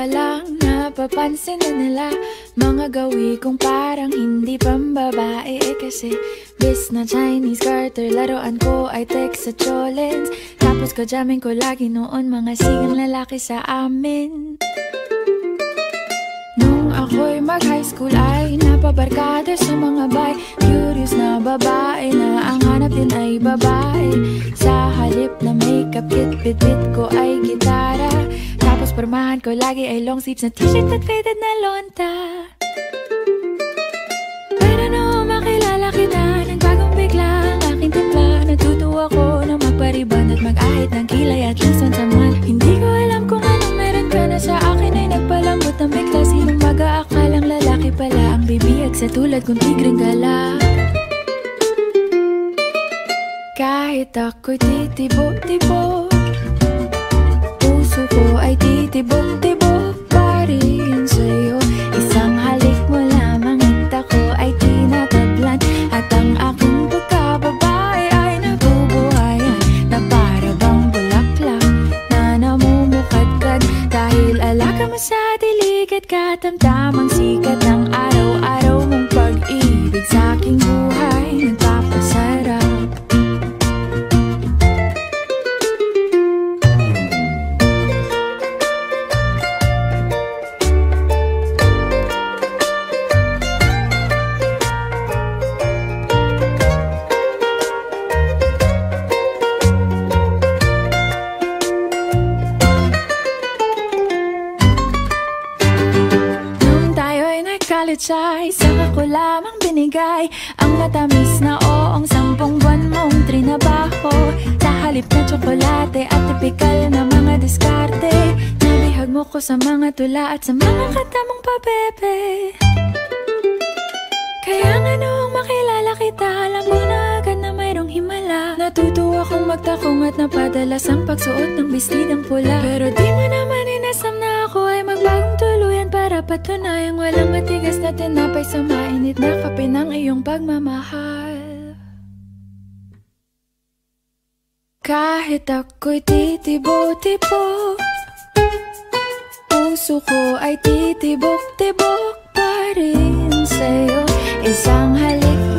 pa lang napapansin na nila mga gawi kong parang hindi pambabae. Kasi bis na Chinese garter, laruan ko ay text sa cholens. Tapos jamming ko lagi noon mga sigang lalaki sa amin. Nung ako'y mag-high school ay napabarkada sa mga bay. Curious na babae na ang hanap din ay babae. Sa halip na makeup kit, bit-bit ko ay gitara. Tapos pormahan ko lagi ay long sleeves na t-shirt at faded na lonta. Pero nung makilala kita, nagbagong bigla ang aking timpla. Natutuwa ko na magpariban at mag-ahit ng kilay at lungsod naman. Hindi ko alam kung anong meron ka na sa akin ay nagpalambot ng bigla. Sinong mag-aakalang lalaki pala ang bibihag sa tulad kong tigreng gala. Kahit ako'y titibok-tibok, puso ko ay titibok-tibok pa rin sa'yo. Isang halik mo lamang hita ko ay tinatablan. At ang aking pagkababae ay nabubuhayan na para bang bulaklak na namumukadkad. Dahil alaga mo sa dilig at katamtamang sikat ng araw-araw mong pag-ibig sa aking buhay nagpapasarap. Ay saka ko lamang binigay ang matamis na oong 10 buwan mong trinabaho. Sa halip na tsokolate at tipikal na mga diskarte, nabihag mo ko sa mga tula at sa mga kanta mong pabebe. Kaya nga noong makilala kita, alam mo na agad na mayroong himala. Natutuwa kong magtakong at napadalas ang pagsuot ng bestidang pula. Pero di mo naman inasam na ako ay magbagong tuluyan para patunayang walang matigas na tinapay sa mainit na kape ng iyong pagmamahal. Kahit ako'y titibo-tibo, puso ko ay titibok-tibok pa rin sa'yo. Isang halik